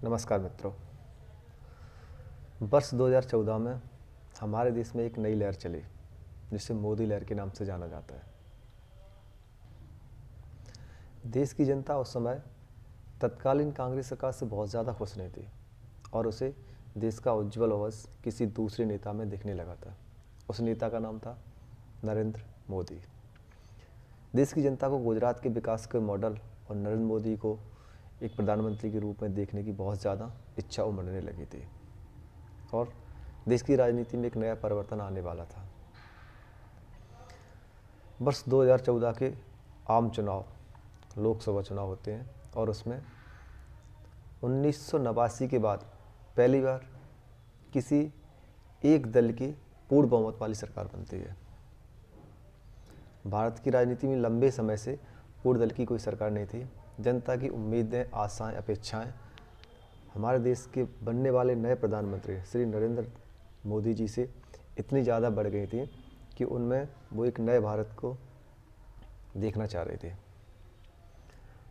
नमस्कार मित्रों। वर्ष 2014 में हमारे देश में एक नई लहर चली जिसे मोदी लहर के नाम से जाना जाता है। देश की जनता उस समय तत्कालीन कांग्रेस सरकार से बहुत ज़्यादा खुश नहीं थी और उसे देश का उज्जवल भविष्य किसी दूसरे नेता में दिखने लगा था। उस नेता का नाम था नरेंद्र मोदी। देश की जनता को गुजरात के विकास के मॉडल और नरेंद्र मोदी को एक प्रधानमंत्री के रूप में देखने की बहुत ज़्यादा इच्छा उमड़ने लगी थी और देश की राजनीति में एक नया परिवर्तन आने वाला था। वर्ष 2014 के आम चुनाव लोकसभा चुनाव होते हैं और उसमें 1989 के बाद पहली बार किसी एक दल की पूर्ण बहुमत वाली सरकार बनती है। भारत की राजनीति में लंबे समय से पूर्ण दल की कोई सरकार नहीं थी। जनता की उम्मीदें, आशाएं, अपेक्षाएं हमारे देश के बनने वाले नए प्रधानमंत्री श्री नरेंद्र मोदी जी से इतनी ज़्यादा बढ़ गई थी कि उनमें वो एक नए भारत को देखना चाह रहे थे।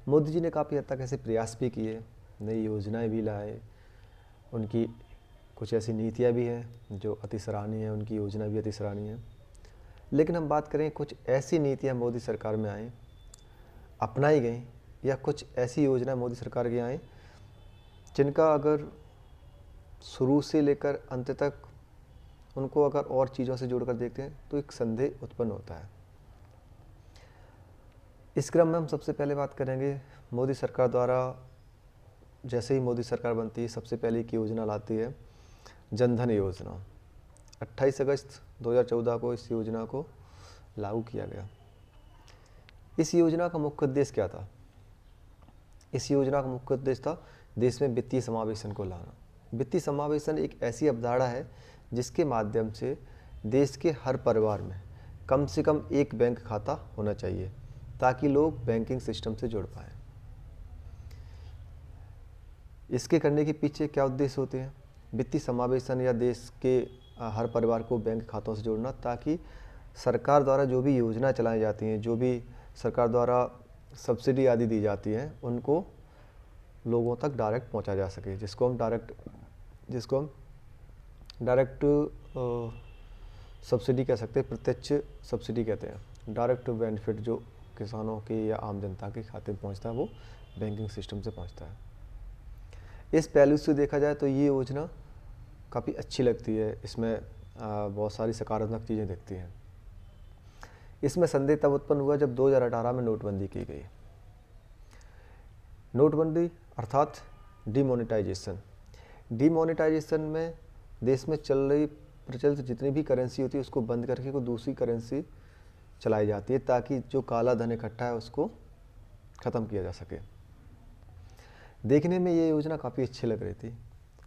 मोदी जी ने काफ़ी हद तक ऐसे प्रयास भी किए, नई योजनाएं भी लाए, उनकी कुछ ऐसी नीतियां भी हैं जो अति सराहनीय हैं, उनकी योजना भी अति सराहनीय है। लेकिन हम बात करें कुछ ऐसी नीतियां मोदी सरकार में आई, अपनाई गई, या कुछ ऐसी योजना मोदी सरकार की आई जिनका अगर शुरू से लेकर अंत तक उनको अगर और चीज़ों से जोड़कर देखते हैं तो एक संदेह उत्पन्न होता है। इस क्रम में हम सबसे पहले बात करेंगे मोदी सरकार द्वारा। जैसे ही मोदी सरकार बनती है सबसे पहले एक योजना लाती है जनधन योजना। 28 अगस्त 2014 को इस योजना को लागू किया गया। इस योजना का मुख्य उद्देश्य क्या था? इस योजना का मुख्य उद्देश्य था देश में वित्तीय समावेशन को लाना। वित्तीय समावेशन एक ऐसी अवधारणा है जिसके माध्यम से देश के हर परिवार में कम से कम एक बैंक खाता होना चाहिए ताकि लोग बैंकिंग सिस्टम से जुड़ पाएँ। इसके करने के पीछे क्या उद्देश्य होते हैं? वित्तीय समावेशन या देश के हर परिवार को बैंक खातों से जोड़ना, ताकि सरकार द्वारा जो भी योजना चलाई जाती हैं, जो भी सरकार द्वारा सब्सिडी आदि दी जाती हैं, उनको लोगों तक डायरेक्ट पहुंचा जा सके, जिसको हम डायरेक्ट सब्सिडी कह सकते हैं, प्रत्यक्ष सब्सिडी कहते हैं। डायरेक्ट बेनिफिट जो किसानों के या आम जनता के खाते में पहुंचता है वो बैंकिंग सिस्टम से पहुंचता है। इस पहलू से देखा जाए तो ये योजना काफ़ी अच्छी लगती है। इसमें बहुत सारी सकारात्मक चीज़ें दिखती हैं। इसमें संदेह तब उत्पन्न हुआ जब 2018 में नोटबंदी की गई। नोटबंदी अर्थात डिमोनेटाइजेशन। डिमोनेटाइजेशन में देश में चल रही प्रचलित जितनी भी करेंसी होती है उसको बंद करके कोई दूसरी करेंसी चलाई जाती है ताकि जो काला धन इकट्ठा है उसको ख़त्म किया जा सके। देखने में ये योजना काफ़ी अच्छी लग रही थी,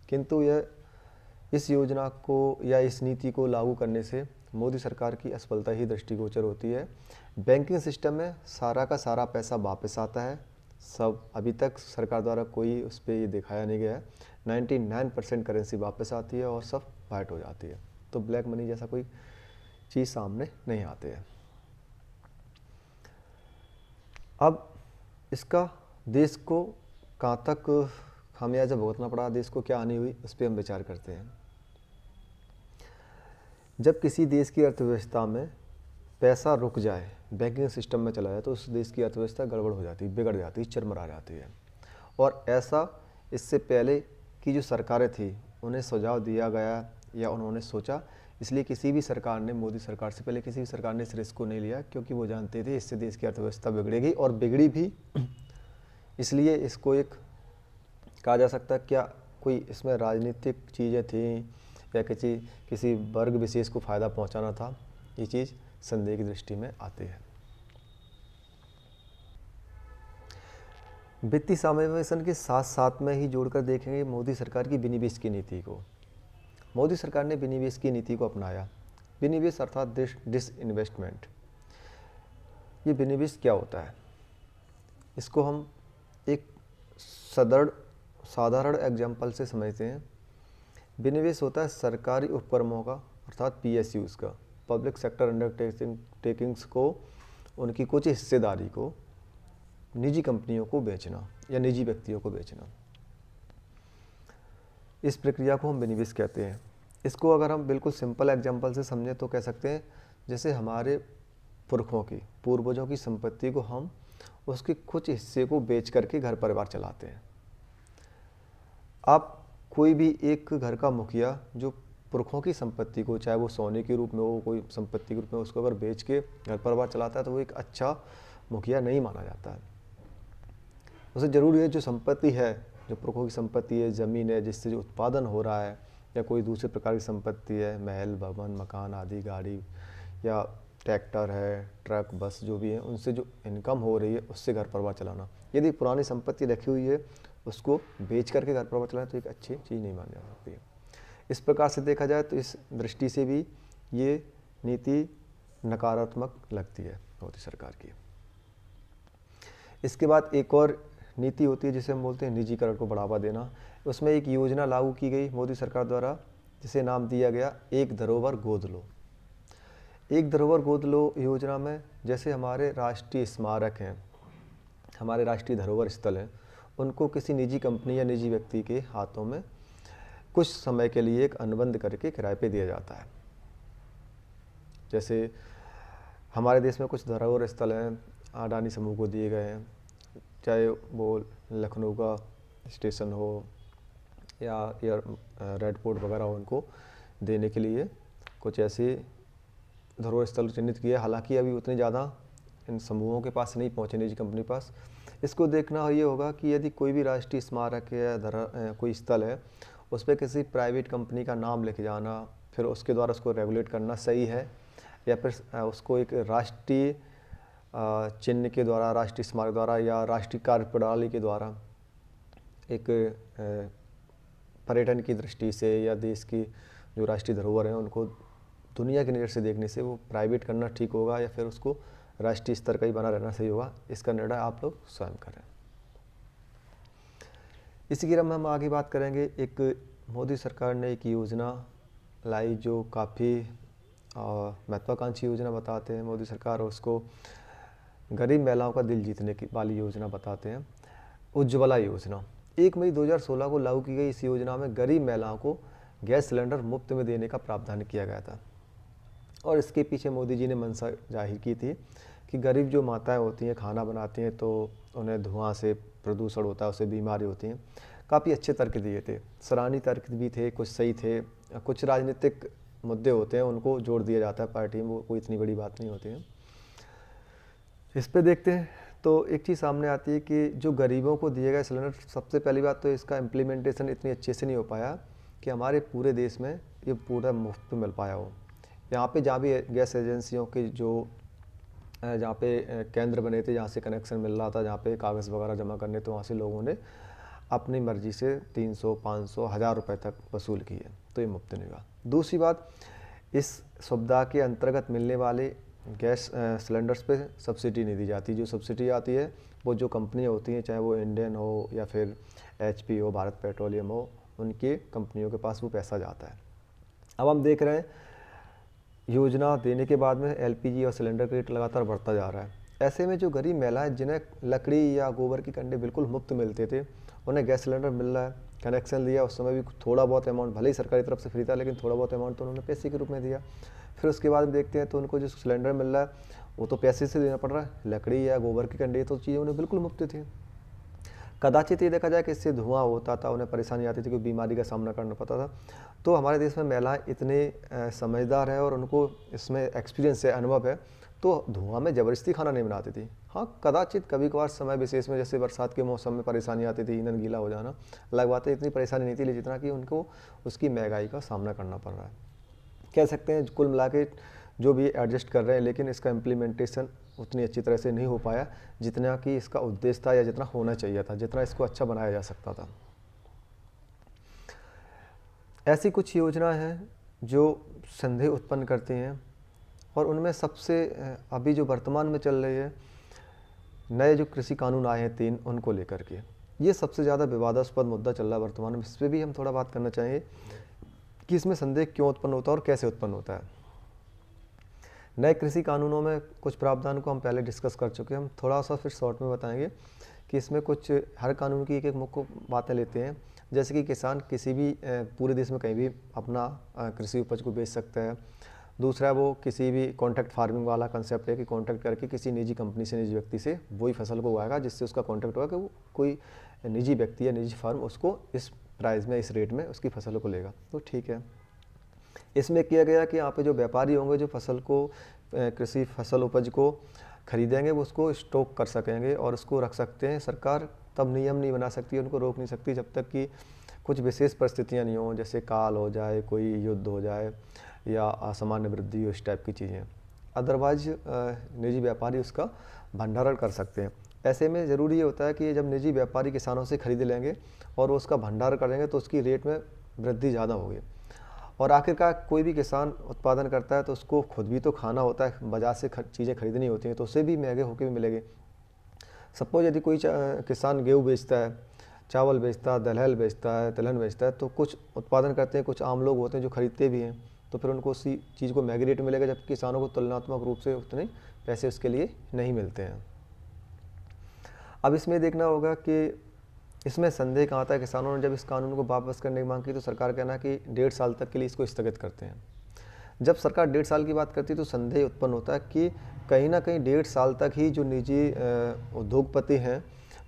किंतु इस योजना को या इस नीति को लागू करने से मोदी सरकार की असफलता ही दृष्टिगोचर होती है। बैंकिंग सिस्टम में सारा का सारा पैसा वापस आता है। सब अभी तक सरकार द्वारा कोई उस पर ये दिखाया नहीं गया है। 99% करेंसी वापस आती है और सब वाइट हो जाती है, तो ब्लैक मनी जैसा कोई चीज़ सामने नहीं आती है। अब इसका देश को कहाँ तक खामियाजा भुगतना पड़ा, देश को क्या हानि हुई, उस पर हम विचार करते हैं। जब किसी देश की अर्थव्यवस्था में पैसा रुक जाए, बैंकिंग सिस्टम में चला जाए, तो उस देश की अर्थव्यवस्था गड़बड़ हो जाती है, बिगड़ जाती है, चरमरा जाती है। और ऐसा इससे पहले की जो सरकारें थी उन्हें सुझाव दिया गया या उन्होंने सोचा, इसलिए किसी भी सरकार ने, मोदी सरकार से पहले किसी भी सरकार ने इस रिस्क को नहीं लिया, क्योंकि वो जानते थे इससे देश की अर्थव्यवस्था बिगड़ेगी और बिगड़ी भी। इसलिए इसको एक कहा जा सकता है, क्या कोई इसमें राजनीतिक चीज़ें थी या किसी वर्ग विशेष को फ़ायदा पहुंचाना था, ये चीज़ संदेह की दृष्टि में आती है। वित्तीय समावेशन के साथ साथ में ही जोड़कर देखेंगे मोदी सरकार की विनिवेश की नीति को। मोदी सरकार ने विनिवेश की नीति को अपनाया। विनिवेश अर्थात डिसइन्वेस्टमेंट। ये विनिवेश क्या होता है, इसको हम एक साधारण एग्जाम्पल से समझते हैं। विनिवेश होता है सरकारी उपक्रमों का अर्थात PSUs का, पब्लिक सेक्टर अंडरटेकिंग्स को, उनकी कुछ हिस्सेदारी को निजी कंपनियों को बेचना या निजी व्यक्तियों को बेचना। इस प्रक्रिया को हम विनिवेश कहते हैं। इसको अगर हम बिल्कुल सिंपल एग्जांपल से समझें तो कह सकते हैं जैसे हमारे पुरखों की, पूर्वजों की संपत्ति को हम उसके कुछ हिस्से को बेच करके घर परिवार चलाते हैं। आप कोई भी एक घर का मुखिया जो पुरखों की संपत्ति को, चाहे वो सोने के रूप में हो, कोई संपत्ति के रूप में, उसको अगर बेच के घर परिवार चलाता है तो वो एक अच्छा मुखिया नहीं माना जाता है। उसे ज़रूरी है जो संपत्ति है, जो पुरखों की संपत्ति है, ज़मीन है, जिससे जो उत्पादन हो रहा है, या कोई दूसरे प्रकार की संपत्ति है, महल, भवन, मकान आदि, गाड़ी या ट्रैक्टर है, ट्रक, बस जो भी है, उनसे जो इनकम हो रही है उससे घर परिवार चलाना। यदि पुरानी संपत्ति रखी हुई है उसको बेच करके घर परिवार चलाना तो एक अच्छी चीज़ नहीं मानी जा सकती है। इस प्रकार से देखा जाए तो इस दृष्टि से भी ये नीति नकारात्मक लगती है मोदी सरकार की। इसके बाद एक और नीति होती है जिसे हम बोलते हैं निजीकरण को बढ़ावा देना। उसमें एक योजना लागू की गई मोदी सरकार द्वारा जिसे नाम दिया गया एक धरोहर गोद लो। एक धरोहर गोद लो योजना में जैसे हमारे राष्ट्रीय स्मारक हैं, हमारे राष्ट्रीय धरोहर स्थल हैं, उनको किसी निजी कंपनी या निजी व्यक्ति के हाथों में कुछ समय के लिए एक अनुबंध करके किराए पे दिया जाता है। जैसे हमारे देश में कुछ धरोहर स्थल हैं अडानी समूह को दिए गए हैं, चाहे वो लखनऊ का स्टेशन हो या एयर रेड फोर्ट वगैरह हो, उनको देने के लिए कुछ ऐसे धरोहर स्थल चिन्हित किए। हालांकि अभी उतने ज़्यादा इन समूहों के पास नहीं पहुँचे, निजी कंपनी के पास। इसको देखना ये होगा कि यदि कोई भी राष्ट्रीय स्मारक है या कोई स्थल है उस पर किसी प्राइवेट कंपनी का नाम लिख जाना, फिर उसके द्वारा उसको रेगुलेट करना सही है, या फिर उसको एक राष्ट्रीय चिन्ह के द्वारा, राष्ट्रीय स्मारक द्वारा या राष्ट्रीय कार्य प्रणाली के द्वारा एक पर्यटन की दृष्टि से या देश की जो राष्ट्रीय धरोहर हैं उनको दुनिया की नज़र से देखने से वो प्राइवेट करना ठीक होगा या फिर उसको राष्ट्रीय स्तर का ही बना रहना सही होगा, इसका निर्णय आप लोग स्वयं करें। इसी क्रम में हम आगे बात करेंगे। एक मोदी सरकार ने एक योजना लाई जो काफ़ी महत्वाकांक्षी योजना बताते हैं मोदी सरकार, और उसको गरीब महिलाओं का दिल जीतने की वाली योजना बताते हैं, उज्ज्वला योजना। 1 मई 2016 को लागू की गई इस योजना में गरीब महिलाओं को गैस सिलेंडर मुफ्त में देने का प्रावधान किया गया था। और इसके पीछे मोदी जी ने मंशा जाहिर की थी कि गरीब जो माताएं होती हैं, खाना बनाती हैं तो उन्हें धुआं से प्रदूषण होता है, उससे बीमारी होती हैं। काफ़ी अच्छे तर्क दिए थे, सराहनीय तर्क भी थे, कुछ सही थे, कुछ राजनीतिक मुद्दे होते हैं उनको जोड़ दिया जाता है पार्टी में, वो कोई इतनी बड़ी बात नहीं होती है। इस पे देखते हैं तो एक चीज़ सामने आती है कि जो गरीबों को दिए गए सिलेंडर, सबसे पहली बात तो इसका इम्प्लीमेंटेशन इतनी अच्छे से नहीं हो पाया कि हमारे पूरे देश में ये पूरा मुफ्त मिल पाया हो। यहाँ पे जहाँ भी गैस एजेंसियों के जो जहाँ पे केंद्र बने थे, जहाँ से कनेक्शन मिल रहा था, जहाँ पे कागज़ वगैरह जमा करने, तो वहाँ से लोगों ने अपनी मर्जी से 300, 500, 1000 रुपये तक वसूल किए, तो ये मुफ्त नहीं हुआ। दूसरी बात, इस सुविधा के अंतर्गत मिलने वाले गैस सिलेंडर्स पे सब्सिडी नहीं दी जाती। जो सब्सिडी आती है वो जो कंपनियाँ होती हैं, चाहे वो इंडियन हो या फिर HP हो, भारत पेट्रोलियम हो, उनके कंपनियों के पास वो पैसा जाता है। अब हम देख रहे हैं योजना देने के बाद में LPG और सिलेंडर का रेट लगातार बढ़ता जा रहा है। ऐसे में जो गरीब महिलाएं जिन्हें लकड़ी या गोबर के कंडे बिल्कुल मुफ्त मिलते थे, उन्हें गैस सिलेंडर मिल रहा है, कनेक्शन लिया, उस समय भी थोड़ा बहुत अमाउंट, भले ही सरकारी तरफ से फ्री था लेकिन थोड़ा बहुत अमाउंट तो उन्होंने पैसे के रूप में दिया। फिर उसके बाद देखते हैं तो उनको जो सिलेंडर मिल रहा है वो तो पैसे से देना पड़ रहा है, लकड़ी या गोबर के कंडे तो चीज़ें उन्हें बिल्कुल मुफ्त थी। कदाचित ये देखा जाए कि इससे धुआं होता था, उन्हें परेशानी आती थी, कोई बीमारी का सामना करना पड़ता था। तो हमारे देश में महिलाएं इतने समझदार हैं और उनको इसमें एक्सपीरियंस है, अनुभव है, तो धुआं में ज़बरदस्ती खाना नहीं बनाती थी। हाँ, कदाचित कभी कभार समय विशेष में, जैसे बरसात के मौसम में परेशानी आती थी, ईंधन गीला हो जाना, अलग बात है, इतनी परेशानी नहीं थी, जितना कि उनको उसकी महंगाई का सामना करना पड़ रहा है। कह सकते हैं कुल मिला के जो भी एडजस्ट कर रहे हैं, लेकिन इसका इम्प्लीमेंटेशन उतनी अच्छी तरह से नहीं हो पाया जितना कि इसका उद्देश्य था या जितना होना चाहिए था, जितना इसको अच्छा बनाया जा सकता था। ऐसी कुछ योजनाएं हैं जो संदेह उत्पन्न करती हैं, और उनमें सबसे अभी जो वर्तमान में चल रही है, नए जो कृषि कानून आए हैं 3, उनको लेकर के ये सबसे ज़्यादा विवादास्पद मुद्दा चल रहा है वर्तमान में। इस पर भी हम थोड़ा बात करना चाहेंगे कि इसमें संदेह क्यों उत्पन्न होता है और कैसे उत्पन्न होता है। नए कृषि कानूनों में कुछ प्रावधान को हम पहले डिस्कस कर चुके हैं, हम थोड़ा सा फिर शॉर्ट में बताएंगे कि इसमें कुछ हर कानून की एक मुख्य बातें लेते हैं, जैसे कि किसान किसी भी पूरे देश में कहीं भी अपना कृषि उपज को बेच सकता है। दूसरा, वो किसी भी कॉन्ट्रैक्ट फार्मिंग वाला कंसेप्ट है कि कॉन्ट्रैक्ट करके किसी निजी कंपनी से, निजी व्यक्ति से वही फसल को उगाएगा, जिससे उसका कॉन्ट्रैक्ट होगा कि वो कोई निजी व्यक्ति या निजी फार्म उसको इस प्राइस में, इस रेट में उसकी फसल को लेगा, तो ठीक है। इसमें किया गया कि यहाँ पे जो व्यापारी होंगे, जो फसल को कृषि फसल उपज को खरीदेंगे, वो उसको स्टॉक कर सकेंगे और उसको रख सकते हैं। सरकार तब नियम नहीं बना सकती, उनको रोक नहीं सकती जब तक कि कुछ विशेष परिस्थितियाँ नहीं हों, जैसे काल हो जाए, कोई युद्ध हो जाए या असामान्य वृद्धि हो, इस टाइप की चीज़ें। अदरवाइज निजी व्यापारी उसका भंडारण कर सकते हैं। ऐसे में ज़रूरी ये होता है कि जब निजी व्यापारी किसानों से खरीद लेंगे और वो उसका भंडारण करेंगे तो उसकी रेट में वृद्धि ज़्यादा होगी। और आखिरकार कोई भी किसान उत्पादन करता है तो उसको खुद भी तो खाना होता है, बाज़ार से चीज़ें खरीदनी होती हैं, तो उसे भी महंगे होकर भी मिलेंगे। सपोज यदि कोई किसान गेहूँ बेचता है, चावल बेचता है, दलहन बेचता है, तिलहन बेचता है, तो कुछ उत्पादन करते हैं, कुछ आम लोग होते हैं जो खरीदते भी हैं, तो फिर उनको उसी चीज़ को महंगे रेट में मिलेगा, जबकि किसानों को तुलनात्मक रूप से उतने पैसे उसके लिए नहीं मिलते हैं। अब इसमें देखना होगा कि इसमें संदेह कहाँ आता है। किसानों ने जब इस कानून को वापस करने की मांग की तो सरकार कहना कि 1.5 साल तक के लिए इसको स्थगित करते हैं। जब सरकार 1.5 साल की बात करती है तो संदेह उत्पन्न होता है कि कहीं ना कहीं 1.5 साल तक ही जो निजी उद्योगपति हैं,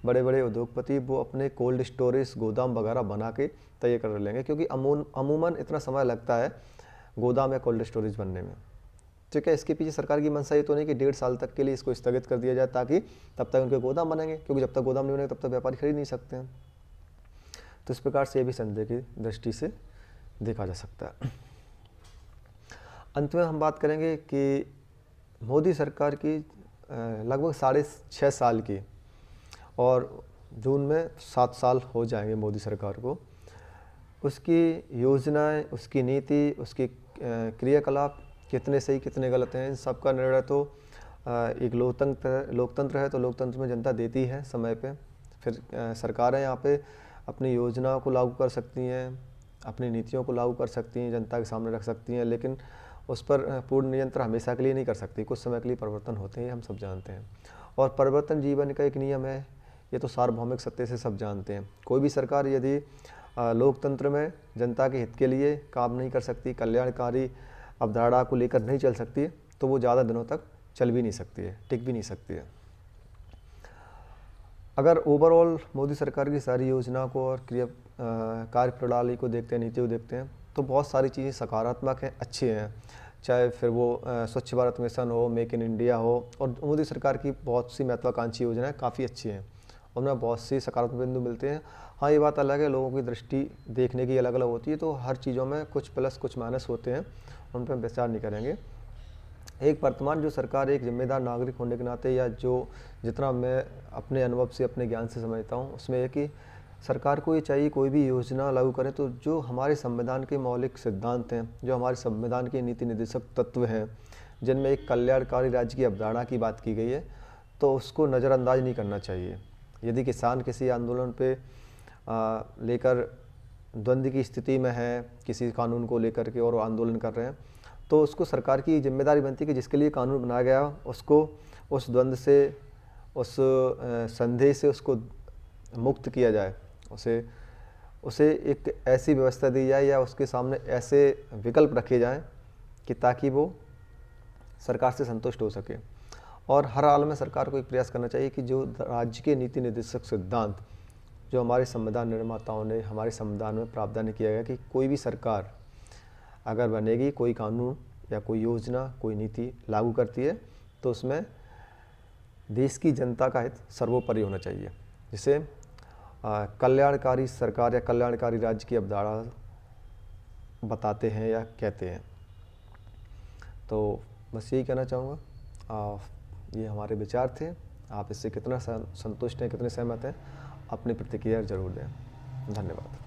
बड़े बड़े उद्योगपति, वो अपने कोल्ड स्टोरेज गोदाम वगैरह बना के तैयार कर लेंगे, क्योंकि अमूमन इतना समय लगता है गोदाम या कोल्ड स्टोरेज बनने में। ठीक है, इसके पीछे सरकार की मंशा ये तो नहीं कि 1.5 साल तक के लिए इसको स्थगित कर दिया जाए ताकि तब तक उनके गोदाम बनेंगे, क्योंकि जब तक गोदाम नहीं बनेंगे तब तक व्यापारी खरीद नहीं सकते हैं। तो इस प्रकार से ये भी संदेह की दृष्टि से देखा जा सकता है। अंत में हम बात करेंगे कि मोदी सरकार की लगभग 6.5 साल की, और जून में 7 साल हो जाएंगे मोदी सरकार को, उसकी योजनाएं, उसकी नीति, उसकी क्रियाकलाप कितने सही कितने गलत हैं, इन सब का निर्णय तो एक लोकतंत्र है, तो लोकतंत्र में जनता देती है समय पे। फिर सरकारें यहाँ पे अपनी योजनाओं को लागू कर सकती हैं, अपनी नीतियों को लागू कर सकती हैं, जनता के सामने रख सकती हैं, लेकिन उस पर पूर्ण नियंत्रण हमेशा के लिए नहीं कर सकती। कुछ समय के लिए परिवर्तन होते हैं, हम सब जानते हैं, और परिवर्तन जीवन का एक नियम है, ये तो सार्वभौमिक सत्य से सब जानते हैं। कोई भी सरकार यदि लोकतंत्र में जनता के हित के लिए काम नहीं कर सकती, कल्याणकारी अवधारणा को लेकर नहीं चल सकती है, तो वो ज़्यादा दिनों तक चल भी नहीं सकती है, टिक भी नहीं सकती है। अगर ओवरऑल मोदी सरकार की सारी योजना को और कार्य प्रणाली को देखते हैं, नीति को देखते हैं, तो बहुत सारी चीज़ें सकारात्मक हैं, अच्छी हैं। चाहे फिर वो स्वच्छ भारत मिशन हो, मेक इन इंडिया हो, और मोदी सरकार की बहुत सी महत्वाकांक्षी योजनाएं काफ़ी अच्छी हैं, उनमें बहुत सी सकारात्मक बिंदु मिलते हैं। हाँ, ये बात अलग है, लोगों की दृष्टि देखने की अलग अलग होती है, तो हर चीज़ों में कुछ प्लस कुछ माइनस होते हैं, उन पर विचार नहीं करेंगे। एक वर्तमान जो सरकार एक जिम्मेदार नागरिक होने के नाते, या जो जितना मैं अपने अनुभव से, अपने ज्ञान से समझता हूँ, उसमें यह कि सरकार को ये चाहिए कोई भी योजना लागू करें तो जो हमारे संविधान के मौलिक सिद्धांत हैं, जो हमारे संविधान के नीति निर्देशक तत्व हैं, जिनमें एक कल्याणकारी राज्य की अवधारणा की बात की गई है, तो उसको नज़रअंदाज नहीं करना चाहिए। यदि किसान किसी आंदोलन पे लेकर द्वंद्व की स्थिति में है, किसी कानून को लेकर के, और वो आंदोलन कर रहे हैं, तो उसको सरकार की जिम्मेदारी बनती है कि जिसके लिए कानून बनाया गया उसको उस द्वंद्व से, उस संदेह से उसको मुक्त किया जाए, उसे एक ऐसी व्यवस्था दी जाए या उसके सामने ऐसे विकल्प रखे जाएं कि ताकि वो सरकार से संतुष्ट हो सके। और हर हाल में सरकार को एक प्रयास करना चाहिए कि जो राज्य के नीति निर्देशक सिद्धांत, जो हमारे संविधान निर्माताओं ने हमारे संविधान में प्रावधान किया गया कि कोई भी सरकार अगर बनेगी, कोई कानून या कोई योजना, कोई नीति लागू करती है, तो उसमें देश की जनता का हित सर्वोपरि होना चाहिए, जिसे कल्याणकारी सरकार या कल्याणकारी राज्य की अवधारणा बताते हैं या कहते हैं। तो बस यही कहना चाहूँगा। ये हमारे विचार थे, आप इससे कितना संतुष्ट हैं, कितने सहमत हैं, अपनी प्रतिक्रिया जरूर दें। धन्यवाद।